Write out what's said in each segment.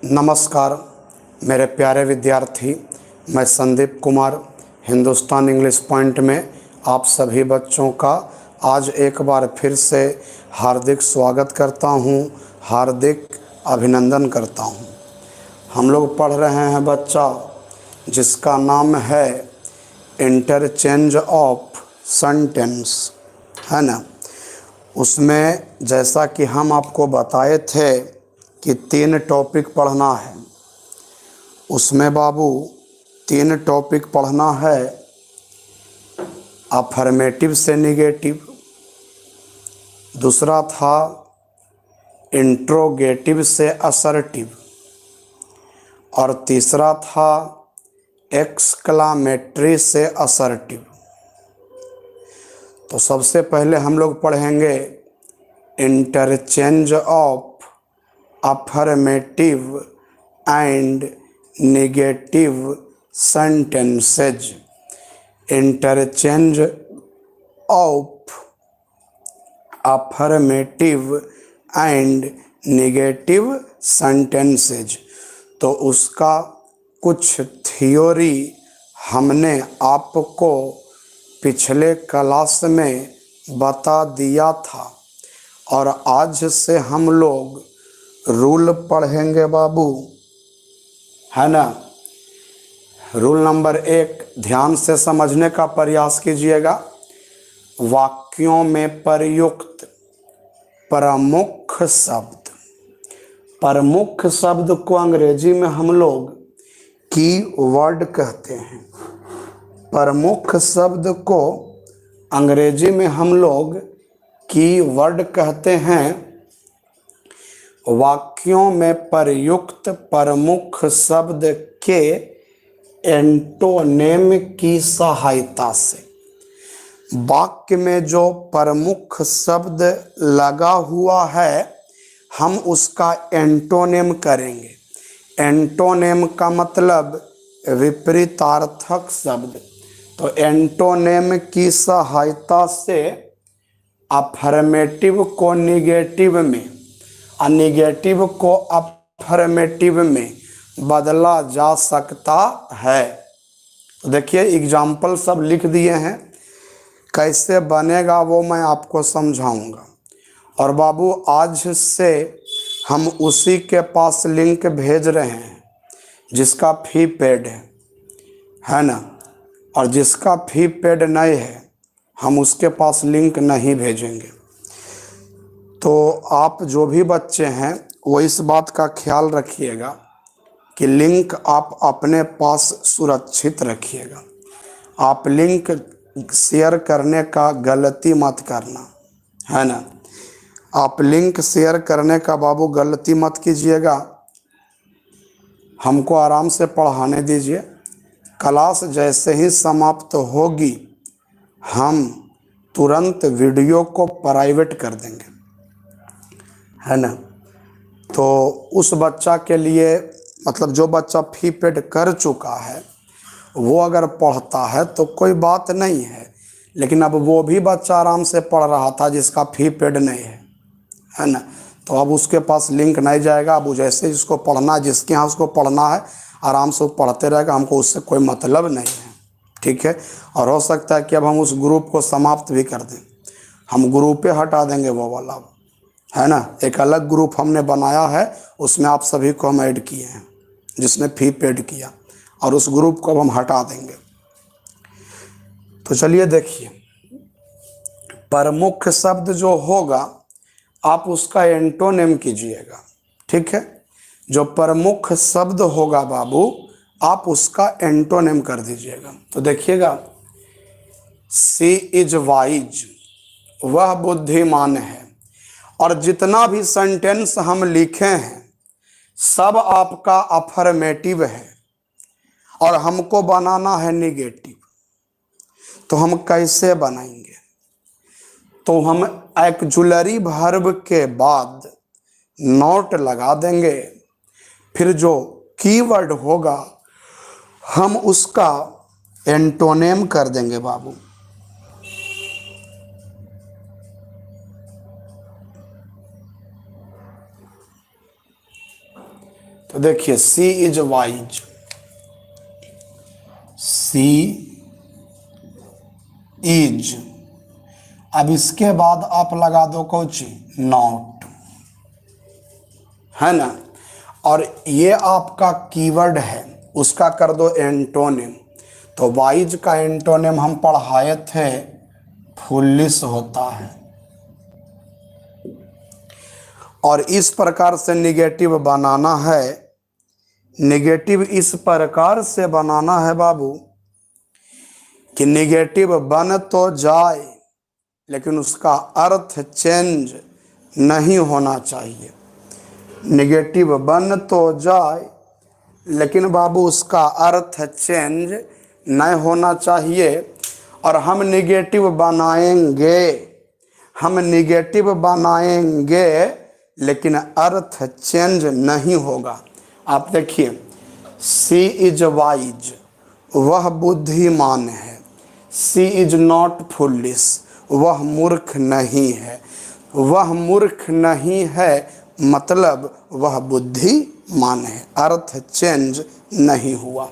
नमस्कार मेरे प्यारे विद्यार्थी, मैं संदीप कुमार हिंदुस्तान इंग्लिश पॉइंट में आप सभी बच्चों का आज एक बार फिर से हार्दिक स्वागत करता हूं, हार्दिक अभिनंदन करता हूं। हम लोग पढ़ रहे हैं बच्चा जिसका नाम है इंटरचेंज ऑफ सेंटेंस, है ना। उसमें जैसा कि हम आपको बताए थे कि 3 टॉपिक पढ़ना है। उसमें बाबू 3 टॉपिक पढ़ना है, अफर्मेटिव से निगेटिव, दूसरा था इंट्रोगेटिव से असर्टिव, और तीसरा था एक्सक्लामेटरी से असर्टिव। तो सबसे पहले हम लोग पढ़ेंगे interchange of affirmative and negative sentences। interchange of affirmative and negative sentences। तो उसका कुछ थ्योरी हमने आपको पिछले क्लास में बता दिया था, और आज से हम लोग रूल पढ़ेंगे बाबू, है ना। रूल नंबर 1 ध्यान से समझने का प्रयास कीजिएगा। वाक्यों में प्रयुक्त प्रमुख शब्द, प्रमुख शब्द को अंग्रेजी में हम लोग की वर्ड कहते हैं। प्रमुख शब्द को अंग्रेजी में हम लोग की वर्ड कहते हैं। वाक्यों में प्रयुक्त प्रमुख शब्द के एंटोनेम की सहायता से, वाक्य में जो प्रमुख शब्द लगा हुआ है हम उसका एंटोनेम करेंगे। एंटोनेम का मतलब विपरीतार्थक शब्द। तो एंटोनेम की सहायता से अफर्मेटिव को निगेटिव में और निगेटिव को अफर्मेटिव में बदला जा सकता है। तो देखिए एग्जाम्पल सब लिख दिए हैं, कैसे बनेगा वो मैं आपको समझाऊंगा। और बाबू आज से हम उसी के पास लिंक भेज रहे हैं जिसका फी पेड है ना, और जिसका फी पेड नहीं है हम उसके पास लिंक नहीं भेजेंगे। तो आप जो भी बच्चे हैं वो इस बात का ख्याल रखिएगा कि लिंक आप अपने पास सुरक्षित रखिएगा। आप लिंक शेयर करने का गलती मत करना, है ना। आप लिंक शेयर करने का बाबू गलती मत कीजिएगा। हमको आराम से पढ़ाने दीजिए। क्लास जैसे ही समाप्त होगी हम तुरंत वीडियो को प्राइवेट कर देंगे, है ना। तो उस बच्चा के लिए, मतलब जो बच्चा फी पेड कर चुका है वो अगर पढ़ता है तो कोई बात नहीं है, लेकिन अब वो भी बच्चा आराम से पढ़ रहा था जिसका फी पेड नहीं है ना। तो अब उसके पास लिंक नहीं जाएगा। अब जैसे जिसको पढ़ना है, जिसके यहाँ उसको पढ़ना है, आराम से वो पढ़ते रहेगा। हमको उससे कोई मतलब नहीं है, ठीक है। और हो सकता है कि अब हम उस ग्रुप को समाप्त भी कर दें। हम ग्रुपे हटा देंगे वो वाला, है ना। एक अलग ग्रुप हमने बनाया है, उसमें आप सभी को हम ऐड किए हैं जिसने फी पेड किया, और उस ग्रुप को हम हटा देंगे। तो चलिए देखिए, प्रमुख शब्द जो होगा आप उसका एंटोनेम कीजिएगा, ठीक है। जो प्रमुख शब्द होगा बाबू आप उसका एंटोनेम कर दीजिएगा। तो देखिएगा, सी इज वाइज, वह बुद्धिमान है। और जितना भी सेंटेंस हम लिखे हैं सब आपका अफर्मेटिव है और हमको बनाना है निगेटिव। तो हम कैसे बनाएंगे? तो हम एक्जुलरी वर्ब के बाद नॉट लगा देंगे, फिर जो कीवर्ड होगा हम उसका एंटोनेम कर देंगे बाबू। तो देखिए सी इज वाइज, सी इज, अब इसके बाद आप लगा दो कोची नॉट, है ना। और ये आपका कीवर्ड है, उसका कर दो एंटोनिम। तो वाइज का एंटोनिम हम पढ़ाए थे फुलिश होता है। और इस प्रकार से निगेटिव बनाना है, निगेटिव इस प्रकार से बनाना है बाबू कि निगेटिव बन तो जाए लेकिन उसका अर्थ चेंज नहीं होना चाहिए। निगेटिव बन तो जाए लेकिन बाबू उसका अर्थ चेंज नहीं होना चाहिए। और हम निगेटिव बनाएंगे, हम निगेटिव बनाएंगे लेकिन अर्थ चेंज नहीं होगा। आप देखिए सी इज वाइज, वह बुद्धिमान है। सी इज नॉट फुलिश, वह मूर्ख नहीं है। वह मूर्ख नहीं है मतलब वह बुद्धिमान है, अर्थ चेंज नहीं हुआ।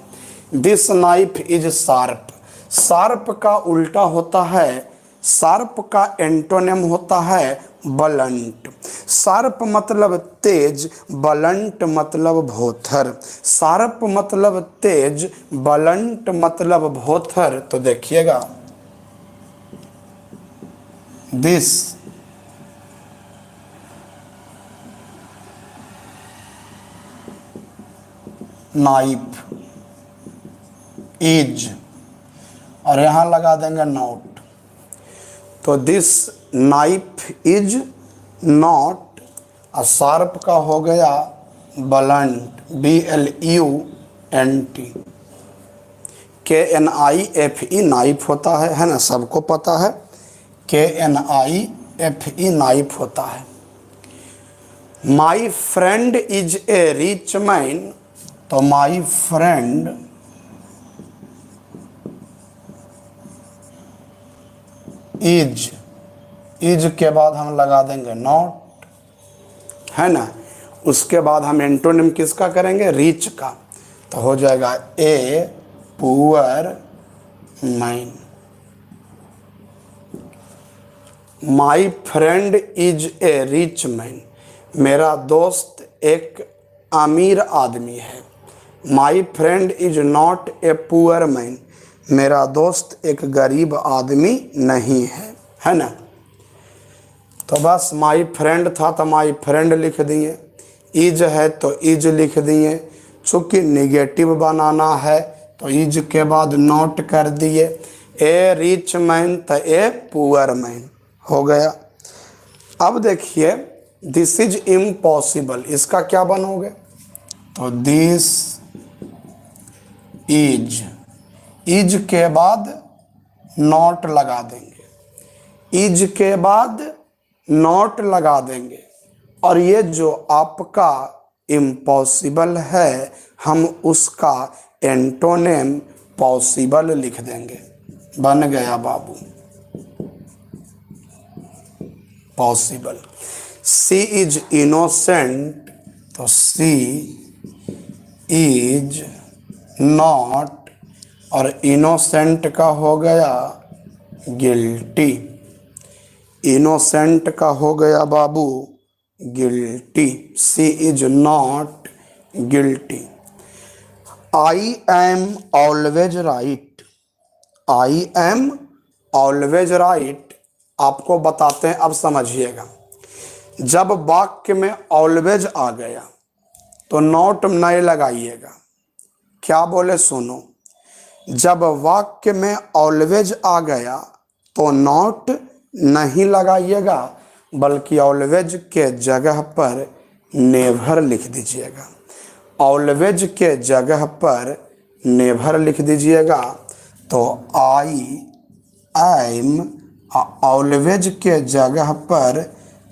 This knife is sharp, sharp का उल्टा होता है, शार्प का एंटोनिम होता है बलंट। शार्प मतलब तेज, बलंट मतलब भोथर। शार्प मतलब तेज, बलंट मतलब भोथर। तो देखिएगा दिस नाइफ इज, और यहां लगा देंगे नॉट। तो दिस नाइफ इज नॉट, और शार्प का हो गया बलंट, BLUNT। KNIFE नाइफ होता है ना, सबको पता है KNIFE नाइफ होता है। My friend is a rich man, तो माई फ्रेंड इज, इज के बाद हम लगा देंगे नॉट, है ना। उसके बाद हम एंटोनिम किसका करेंगे, रिच का। तो हो जाएगा a poor man. My friend is a rich man, मेरा दोस्त एक अमीर आदमी है। My friend is not a poor man, मेरा दोस्त एक गरीब आदमी नहीं है ना। तो बस माई फ्रेंड था तो माई फ्रेंड लिख दिए, इज है तो इज लिख दिए। चूँकि निगेटिव बनाना है तो इज के बाद नॉट कर दिए। ए रिच मैन तो ए पुअर मैन हो गया। अब देखिए दिस इज इम्पॉसिबल, इसका क्या बनोगे, तो दिस इज के बाद नॉट लगा देंगे, इज के बाद नॉट लगा देंगे। और ये जो आपका इम्पॉसिबल है हम उसका एंटोनिम पॉसिबल लिख देंगे। बन गया बाबू पॉसिबल। सी इज इनोसेंट, तो सी इज नॉट, और इनोसेंट का हो गया गिल्टी। इनोसेंट का हो गया बाबू guilty. She is not guilty. I am always right, I am always right आपको बताते हैं, अब समझिएगा। जब वाक्य में ऑलवेज आ गया तो नॉट नहीं लगाइएगा। क्या बोले सुनो, जब वाक्य में ऑलवेज आ गया तो नॉट नहीं लगाइएगा, बल्कि ऑलवेज के जगह पर नेवर लिख दीजिएगा। ऑलवेज के जगह पर नेवर लिख दीजिएगा। तो आई एम ऑलवेज के जगह पर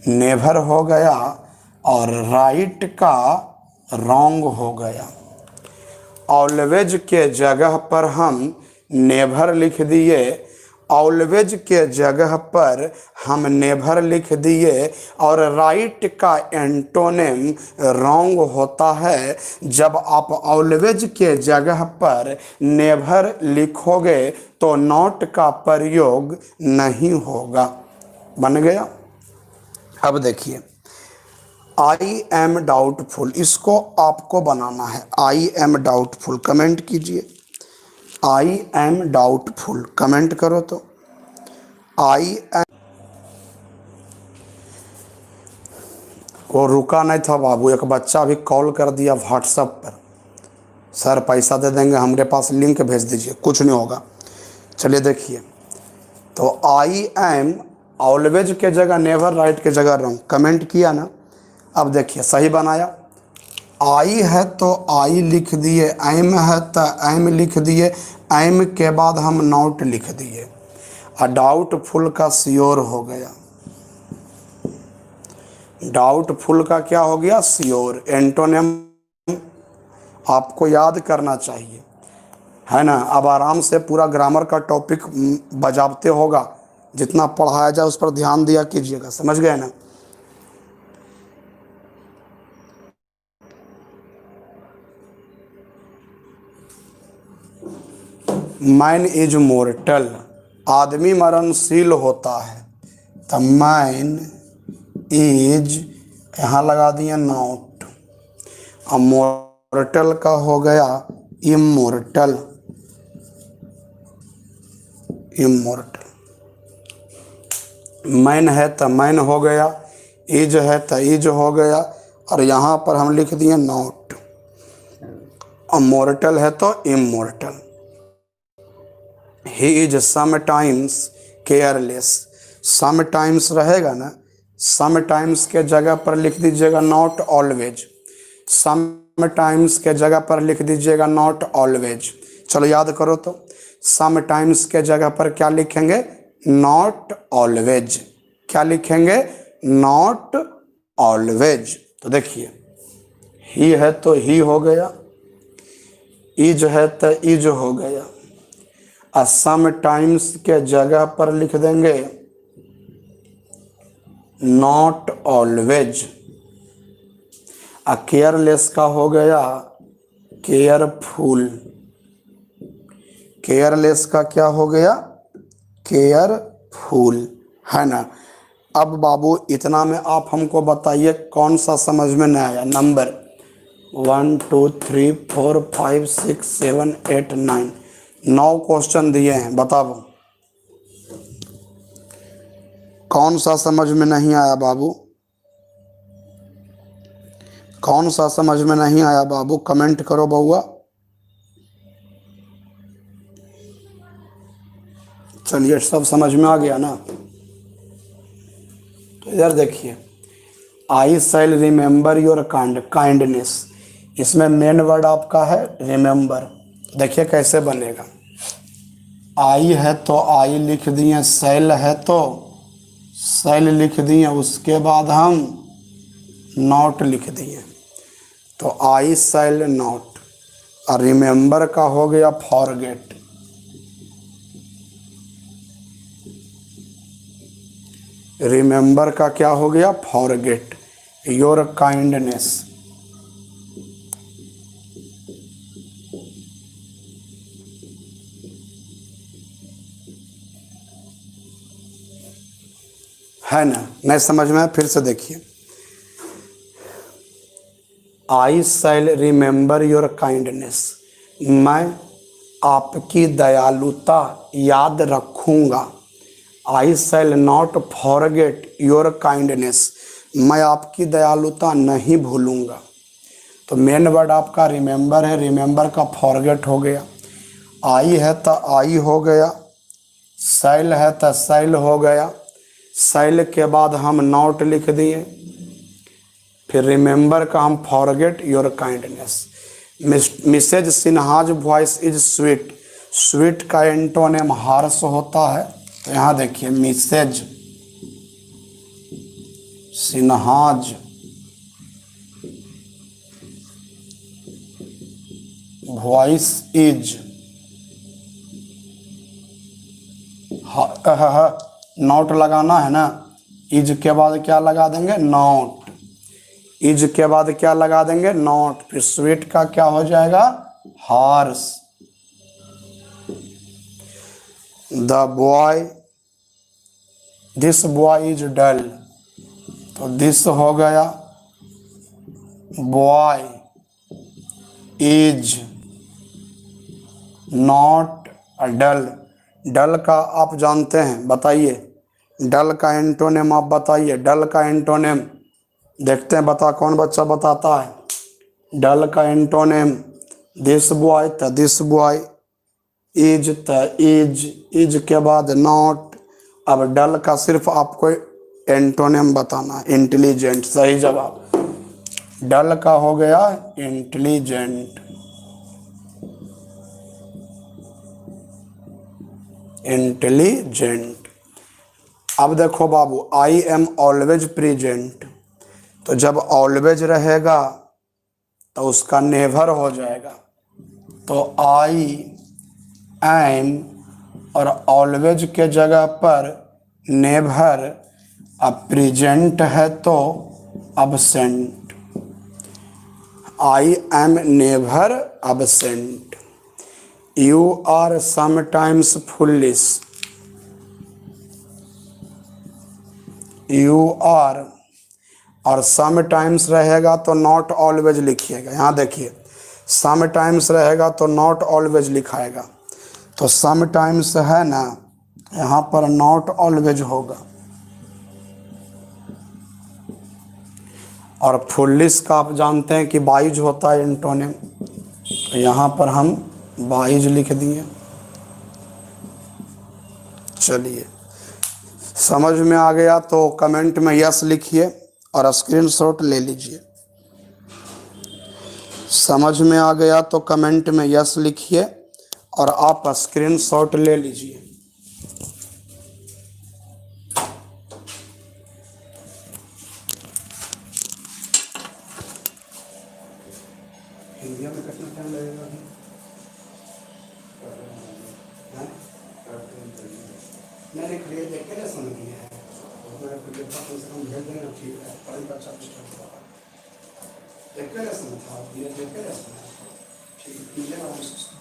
नेवर हो गया और राइट का रॉन्ग हो गया। ऑलवेज के जगह पर हम नेवर लिख दिए ऑलवेज के जगह पर हम नेवर लिख दिए और राइट का एंटोनिम रॉन्ग होता है। जब आप ऑलवेज के जगह पर नेवर लिखोगे तो नॉट का प्रयोग नहीं होगा। बन गया। अब देखिए, आई एम डाउटफुल, इसको आपको बनाना है। आई एम डाउटफुल कमेंट कीजिए। आई एम डाउटफुल कमेंट करो तो। आई एम, वो रुका नहीं था बाबू, एक बच्चा अभी कॉल कर दिया व्हाट्सएप पर, सर पैसा दे देंगे, हमारे पास लिंक भेज दीजिए। कुछ नहीं होगा। चलिए देखिए, तो आई एम ऑलवेज के जगह नेवर, राइट के जगह रॉन्ग, कमेंट किया ना। अब देखिए सही बनाया। आई है तो आई लिख दिए, एम है तो एम लिख दिए, एम के बाद हम नॉट लिख दिए, और डाउटफुल का श्योर हो गया। डाउटफुल का क्या हो गया? श्योर। एंटोनिम आपको याद करना चाहिए, है ना। अब आराम से पूरा ग्रामर का टॉपिक बजाबते होगा, जितना पढ़ाया जाए उस पर ध्यान दिया कीजिएगा। समझ गए ना। मैन इज मोर्टल, आदमी मरणशील होता है। तो मैन इज, यहाँ लगा दिए नॉट। अब मोर्टल का हो गया इमोर्टल। इमोर्टल। मैन है तो मैन हो गया, इज है तो इज हो गया, और यहाँ पर हम लिख दिए नॉट। और मोर्टल है तो immortal. He is sometimes careless, sometimes रहेगा ना, समटाइम्स के जगह पर लिख दीजिएगा नॉट ऑलवेज। समटाइम्स के जगह पर लिख दीजिएगा नॉट ऑलवेज। चलो याद करो तो, समटाइम्स के जगह पर क्या लिखेंगे? Not always. क्या लिखेंगे? Not always. तो देखिए, ही है तो ही हो गया, इज है तो इज हो गया, और समटाइम्स के जगह पर लिख देंगे नॉट ऑलवेज। केयरलेस का हो गया केयरफुल। केयरलेस का क्या हो गया? केयरफुल, है ना। अब बाबू इतना में आप हमको बताइए कौन सा समझ में नहीं आया। नंबर 1 2 3 4 5 6 7 8 9, 9 क्वेश्चन दिए हैं, बताओ कौन सा समझ में नहीं आया बाबू? कौन सा समझ में नहीं आया बाबू? कमेंट करो बउआ। चलिए, सब समझ में आ गया ना। तो इधर देखिए, I shall remember your kindness, इसमें मेन वर्ड आपका है रिमेंबर। देखिए कैसे बनेगा। आई है तो आई लिख दिए, शैल है तो शैल लिख दिए, उसके बाद हम नॉट लिख दिए, तो आई शैल नॉट। और रिमेंबर का हो गया फॉरगेट। रिमेंबर का क्या हो गया? Forget your kindness. है ना। नहीं समझ में? फिर से देखिए, I shall remember your kindness, मैं आपकी दयालुता याद रखूंगा। I shall not forget your kindness, मैं आपकी दयालुता नहीं भूलूंगा। तो मेन वर्ड आपका रिमेंबर है, रिमेंबर का फॉरगेट हो गया। आई है तो आई हो गया, शैल है तो शैल हो गया, शैल के बाद हम नॉट लिख दिए, फिर रिमेंबर का हम forget your kindness. Mrs Sinha's voice is sweet, sweet का एंटोनिम हार्श होता है। तो यहाँ देखिए, Mrs Sinha's voice is not लगाना है ना, इज के बाद क्या लगा देंगे, नॉट। इज के बाद क्या लगा देंगे, नॉट। फिर स्वीट का क्या हो जाएगा, horse. The boy, this boy is dull, तो दिस हो गया, boy is not dull. Dull का आप जानते हैं, बताइए, डल का एंटोनेम आप बताइए, डल का एंटोनेम देखते हैं, बता कौन बच्चा बताता है। डल का एंटोनेम, दिस बॉय त दिस बॉय, इज त इज, इज के बाद नॉट। अब डल का सिर्फ आपको एंटोनेम बताना है, इंटेलिजेंट। सही जवाब, डल का हो गया इंटेलिजेंट। इंटेलिजेंट। अब देखो बाबू, आई एम ऑलवेज प्रेजेंट, तो जब ऑलवेज रहेगा तो उसका नेवर हो जाएगा। तो आई एम और ऑलवेज के जगह पर नेवर, अब प्रेजेंट है तो absent. I am never absent. You are sometimes foolish, you are, और सम टाइम्स रहेगा तो नॉट ऑलवेज लिखिएगा। यहाँ देखिए, सम टाइम्स रहेगा तो नॉट ऑलवेज लिखाएगा, तो सम टाइम्स है ना, यहाँ पर नॉट ऑलवेज होगा। और फुल्लिश का आप जानते हैं कि बाइज होता है एंटोनिम, तो यहाँ पर हम बाइज लिख दिए। चलिए, समझ में आ गया तो कमेंट में यस लिखिए और स्क्रीनशॉट ले लीजिए। समझ में आ गया तो कमेंट में यस लिखिए और आप स्क्रीनशॉट ले लीजिए। इंडिया में कितना टाइम लगेगा अभी? मैंने क्लियर देख के समझ लिया है, मेरा क्लियर था, कम से कम भेज देना, ठीक है। पढ़ाई का अच्छा देख के समझ था, ये देख के समझ, ठीक मिलेगा हमसे।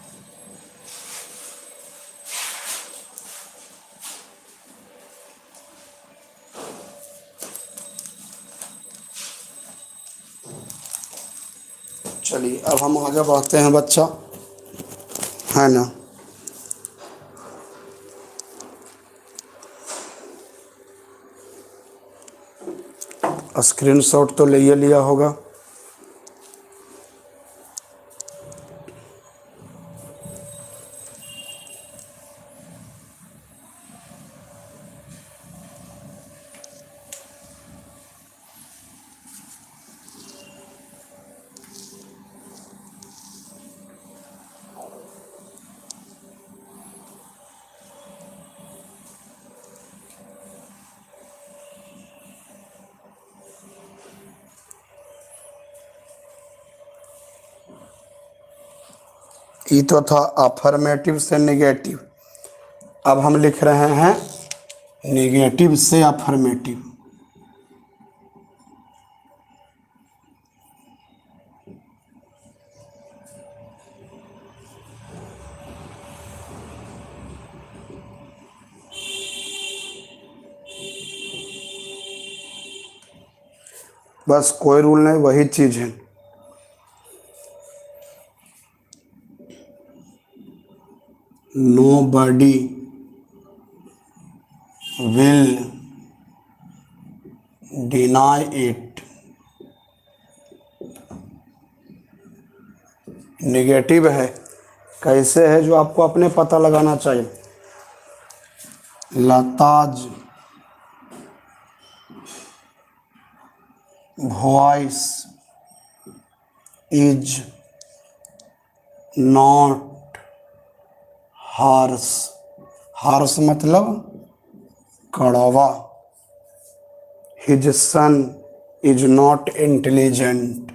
चलिए, अब हम आगे बढ़ते हैं बच्चा, है ना। स्क्रीनशॉट तो ले लिया होगा। ये तो था अफर्मेटिव से नेगेटिव, अब हम लिख रहे हैं नेगेटिव से अफर्मेटिव। बस कोई रूल नहीं, वही चीज़ है। Nobody will deny it। Negative है, कैसे है जो आपको अपने पता लगाना चाहिए। Lata's voice is not harsh. Harsh मतलब कड़वा। His son is not intelligent.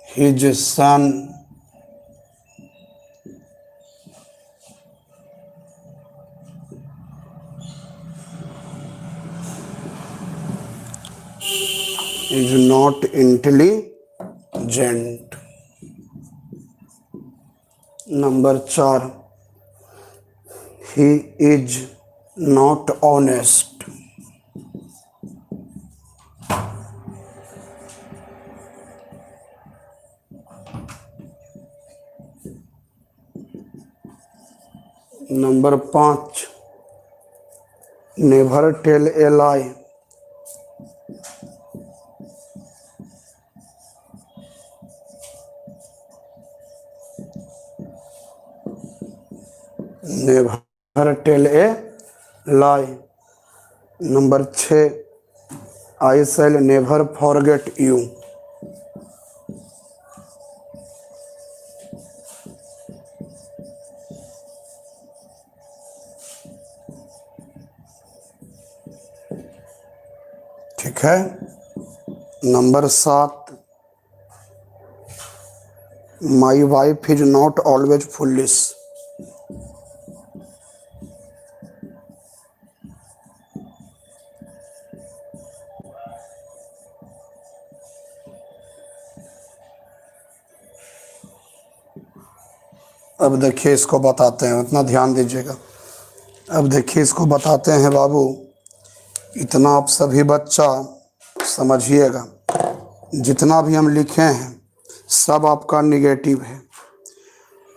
His son is not intelligent. Number 4, he is not honest. Number 5, never tell a lie. Never tell a lie. Number 6, I shall never forget you. ठीक है। Number 7, my wife is not always foolish. अब देखिए इसको बताते हैं, उतना ध्यान दीजिएगा। अब देखिए इसको बताते हैं बाबू, इतना आप सभी बच्चा समझिएगा। जितना भी हम लिखे हैं सब आपका निगेटिव है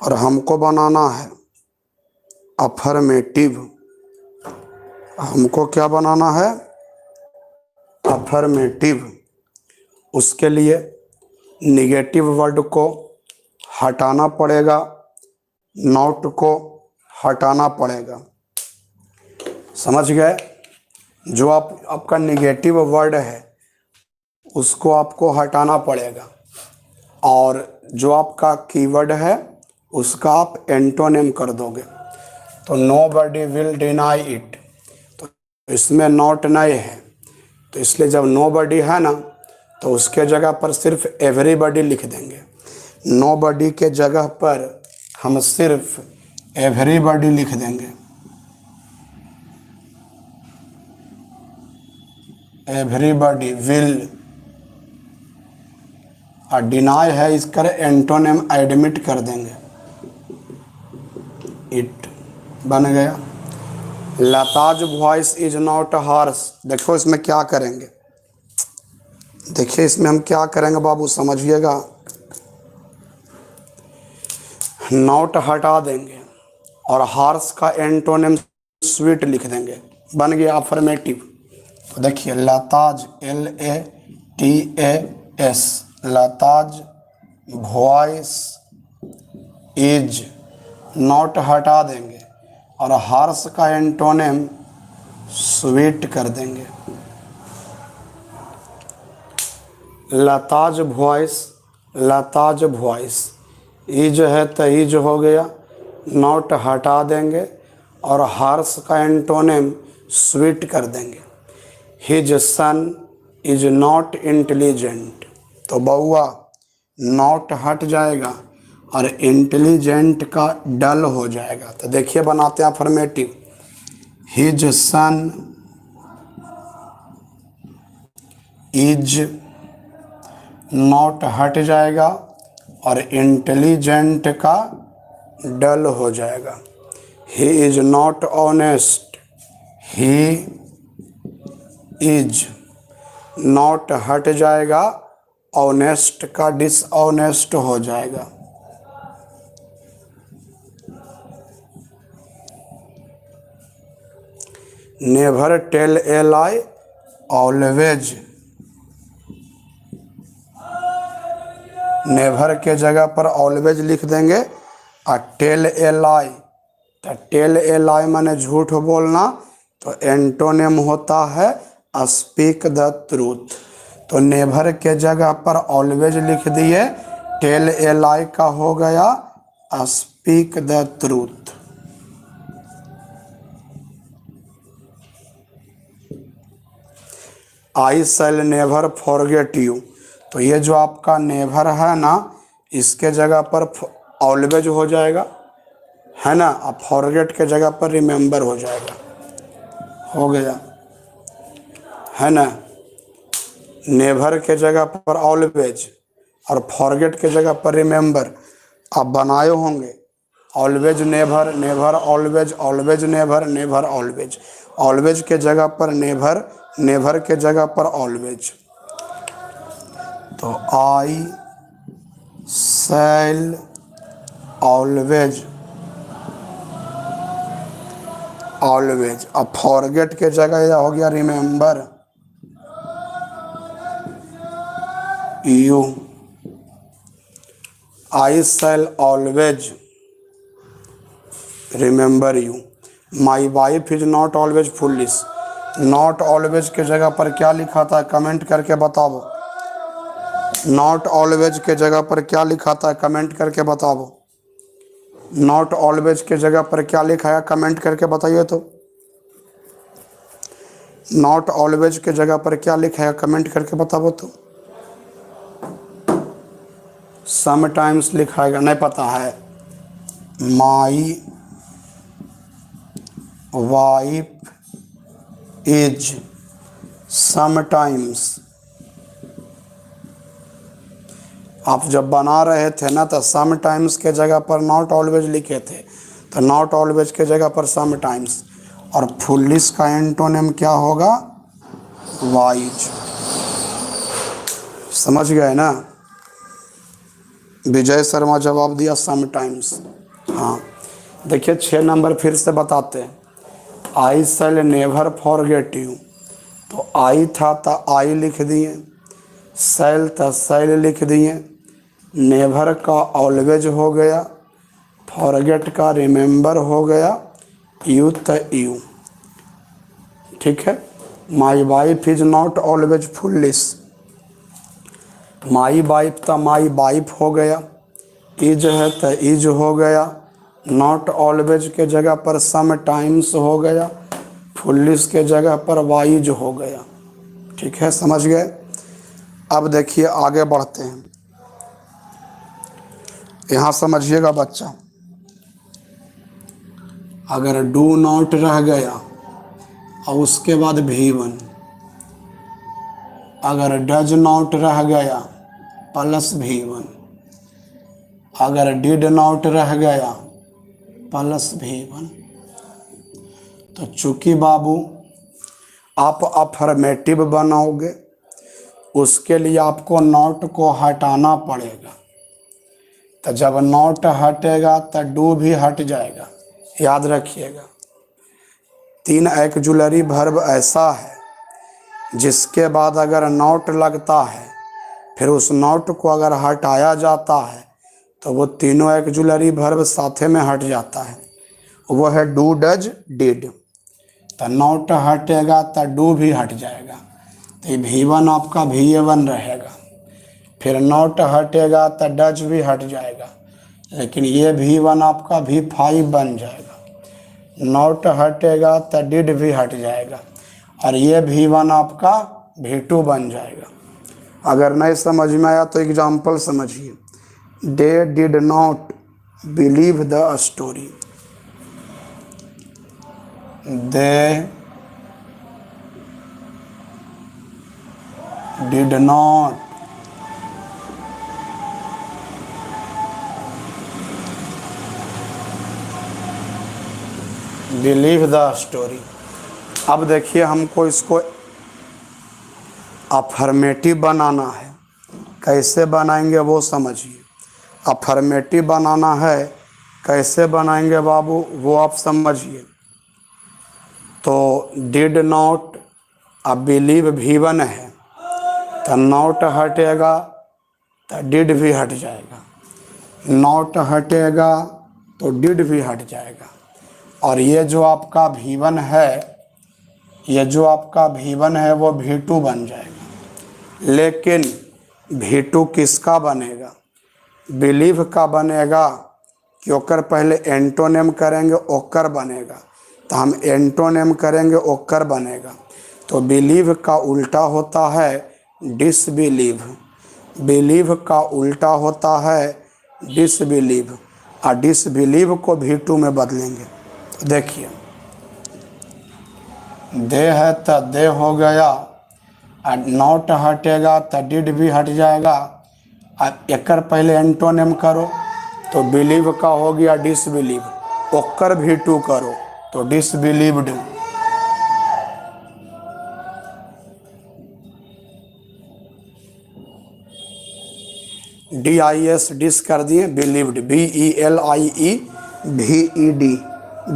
और हमको बनाना है अफर्मेटिव। हमको क्या बनाना है? अफर्मेटिव। उसके लिए निगेटिव वर्ड को हटाना पड़ेगा, नॉट को हटाना पड़ेगा। समझ गए? जो आपका निगेटिव वर्ड है उसको आपको हटाना पड़ेगा और जो आपका कीवर्ड है उसका आप एंटोनिम कर दोगे। तो नोबडी विल डिनाई इट, तो इसमें नॉट नहीं है, तो इसलिए जब नोबडी है ना तो उसके जगह पर सिर्फ एवरीबडी लिख देंगे। नोबडी के जगह पर हम सिर्फ एवरीबडी लिख देंगे। एवरीबडी विल, और डिनाई है इसका एंटोनिम एडमिट कर देंगे, इट बन गया। Lata's voice is not harsh. देखो इसमें क्या करेंगे, देखिए इसमें हम क्या करेंगे बाबू, समझिएगा। नॉट हटा देंगे और हार्श का एंटोनिम स्वीट लिख देंगे, बन गया अफर्मेटिव। तो देखिए Lata's LATAS, Lata's voice is not हटा देंगे और हार्श का एंटोनिम स्वीट कर देंगे। लताज वॉइस इज है तो इज हो गया, नॉट हटा देंगे और हार्श का एंटोनिम स्वीट कर देंगे। His son is not intelligent, तो बउआ नॉट हट जाएगा और इंटेलिजेंट का डल हो जाएगा। तो देखिए बनाते हैं affirmative. His son is not हट जाएगा और इंटेलिजेंट का डल हो जाएगा। He is not honest, he is not हट जाएगा, ऑनेस्ट का डिसऑनेस्ट हो जाएगा। Never tell a lie, always. Never के जगह पर ऑलवेज लिख देंगे और टेल ए लाई, तो टेल ए लाई माने झूठ बोलना, तो एंटोनिम होता है स्पीक द ट्रूथ। तो नेवर के जगह पर ऑलवेज लिख दिए, टेल ए लाई का हो गया speak the truth. I shall never forget you, तो ये जो आपका नेवर है ना इसके जगह पर ऑलवेज हो जाएगा, है ना। अब फॉरगेट के जगह पर रिमेंबर हो जाएगा, हो गया, है ना। नेवर के जगह पर ऑलवेज और फॉरगेट के जगह पर रिमेंबर। आप बनाए होंगे always never, never always, always never, never always. Always के जगह पर नेवर, नेवर के जगह पर ऑलवेज। तो आई शैल ऑलवेज, ऑलवेज। अब फॉरगेट के जगह हो गया remember, you. I shell always remember you. My wife is not always foolish. Not always के जगह पर क्या लिखा था, कमेंट करके बताओ। नॉट ऑलवेज के जगह पर क्या लिखा था, कमेंट करके बताओ। नॉट ऑलवेज के जगह पर क्या लिखा है, कमेंट करके बताइए। तो नॉट ऑलवेज के जगह पर क्या लिखा है, कमेंट करके बताओ। तो समटाइम्स लिखा है, नहीं पता है। माई वाइफ इज समटाइम्स। आप जब बना रहे थे ना तो समटाइम्स के जगह पर नॉट ऑलवेज लिखे थे, तो नॉट ऑलवेज के जगह पर समटाइम्स। और फुलिश का एंटोनिम क्या होगा, वाइज। समझ गए ना। विजय शर्मा जवाब दिया समटाइम्स। हाँ देखिए 6 नंबर फिर से बताते हैं। आई शैल नेवर फॉरगेट यू। तो आई था तो आई लिख दिए, शैल था शैल लिख दिए, नेवर का ऑलवेज हो गया, फॉरगेट का रिमेंबर हो गया, यू तो यू। ठीक है। माई wife is not always foolish. My wife था माई वाइफ हो गया, इज है तो इज हो गया, नॉट ऑलवेज के जगह पर सम टाइम्स हो गया, फुलिश के जगह पर वाइज हो गया। ठीक है, समझ गए। अब देखिए आगे बढ़ते हैं। यहाँ समझिएगा बच्चा, अगर डू नॉट रह गया और उसके बाद V1, अगर डज नॉट रह गया प्लस V1, अगर डिड नॉट रह गया प्लस V1। तो चूंकि बाबू आप अफर्मेटिव बनाओगे, उसके लिए आपको नॉट को हटाना पड़ेगा। तो जब नॉट हटेगा तो डू भी हट जाएगा, याद रखिएगा। 3 एक्जुलरी वर्ब ऐसा है जिसके बाद अगर नॉट लगता है, फिर उस नॉट को अगर हटाया जाता है तो वो तीनों एक्जुलरी वर्ब साथे में हट जाता है। वो है डू डज डिड। तो नॉट हटेगा तो डू भी हट जाएगा, तो V1 आपका VA1 रहेगा। फिर नॉट हटेगा तो डज भी हट जाएगा, लेकिन ये V1 आपका V5 बन जाएगा। नॉट हटेगा तो डिड भी हट जाएगा, और ये V1 आपका V2 बन जाएगा। अगर नहीं समझ में आया तो एग्जाम्पल समझिए। They did not believe the story. They did not believe the story. अब देखिए हमको इसको अफर्मेटिव बनाना है। कैसे बनाएंगे वो समझिए। अफर्मेटिव बनाना है, कैसे बनाएंगे बाबू वो आप समझिए। तो डिड नॉट, अब बिलीव V1 है तो नॉट हटेगा तो डिड भी हट जाएगा, नॉट हटेगा तो डिड भी हट जाएगा। और ये जो आपका V1 है, ये जो आपका V1 है वो V2 बन जाएगा। लेकिन V2 किसका बनेगा, बिलीव का बनेगा कि ओकर पहले एंटोनेम करेंगे ओकर बनेगा। तो हम एंटोनेम करेंगे ओकर बनेगा। तो बिलीव का उल्टा होता है डिसबिलीव, बिलीव का उल्टा होता है डिसबिलीव, और डिसबिलीव को V2 में बदलेंगे। देखिए दे है तो दे हो गया, नॉट हटेगा तो डिड भी हट जाएगा। अब एकर पहले एंटोनिम करो तो बिलीव का हो गया डिसबिलीव, ओकर भी टू करो तो डिसबिलीव्ड। DIS डिस कर दिए, believed BELIEVED,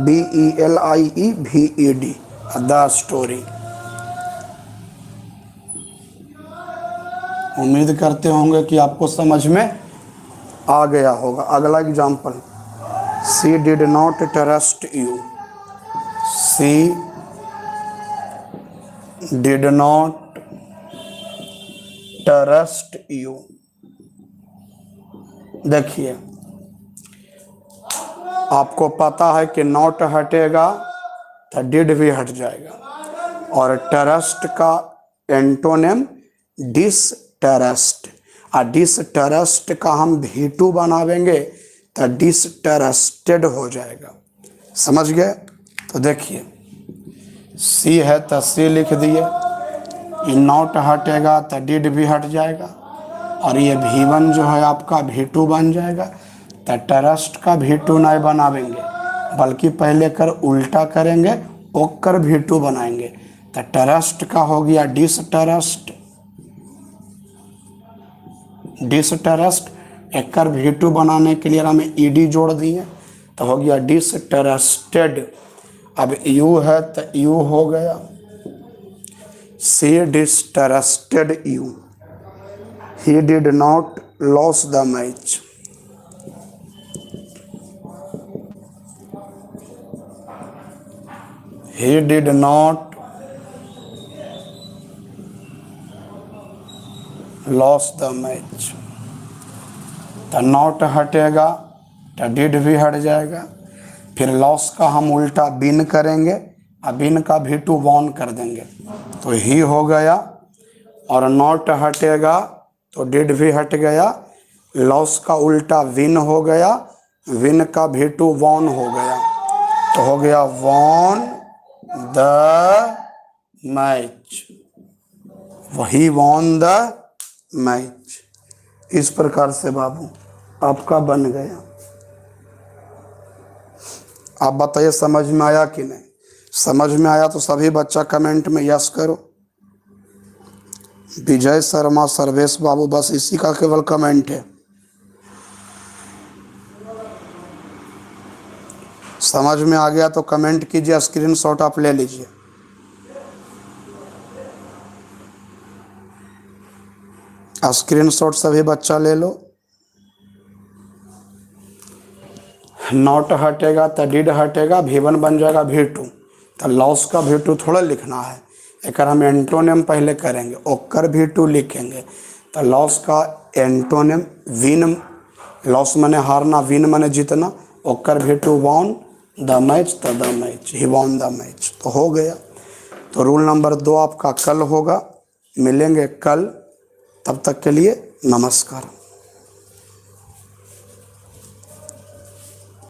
BELIEVED the story. उम्मीद करते होंगे कि आपको समझ में आ गया होगा। अगला example, she did not trust you, she did not trust you. देखिए आपको पता है कि नॉट हटेगा तो डिड भी हट जाएगा, और ट्रस्ट का एंटोनिम डिसट्रस्ट, और डिसट्रस्ट का हम V2 बनावेंगे तो डिसट्रस्टेड हो जाएगा। समझ गए? तो देखिए सी है तो सी लिख दिए, ये नॉट हटेगा तो डिड भी हट जाएगा, और ये V1 जो है आपका V2 बन जाएगा। तो ट्रस्ट का V2 नहीं बनावेंगे, बल्कि पहले कर उल्टा करेंगे, ओकर V2 बनाएंगे। तो ट्रस्ट का हो गया डिसट्रस्ट, डिसट्रस्ट। एकर V2 बनाने के लिए हमें ED जोड़ दिए तो हो गया डिसट्रस्टेड। अब यू है तो यू हो गया, सी डिसट्रस्टेड you, he did not lose the match, he did not lose the match। तो नॉट हटेगा तो डिड भी हट जाएगा, फिर लॉस का हम उल्टा बिन करेंगे, और बिन का V2 वॉन कर देंगे तो ही हो गया, और नॉट हटेगा तो डिड भी हट गया, लॉस का उल्टा विन हो गया, विन का V2 वॉन हो गया तो हो गया वॉन द मैच, वही वॉन द मैच। इस प्रकार से बाबू आपका बन गया। आप बताइए समझ में आया कि नहीं? समझ में आया तो सभी बच्चा कमेंट में यस करो। विजय शर्मा, सर्वेश बाबू, बस इसी का केवल कमेंट है। समझ में आ गया तो कमेंट कीजिए, स्क्रीनशॉट आप ले लीजिए। स्क्रीनशॉट सभी बच्चा ले लो। नॉट हटेगा तो डिड हटेगा, V1 बन जाएगा V2, तो लॉस का V2 थोड़ा लिखना है, एक हम एंटोनिम पहले करेंगे, ओकर V2 लिखेंगे। तो लॉस का एंटोनिम विन, लॉस माने हारना, विन माने जीतना, ओकर V2 वॉन द मैच, तो the match, he won the match, तो हो गया। तो रूल नंबर 2 आपका कल होगा, मिलेंगे कल, तब तक के लिए नमस्कार।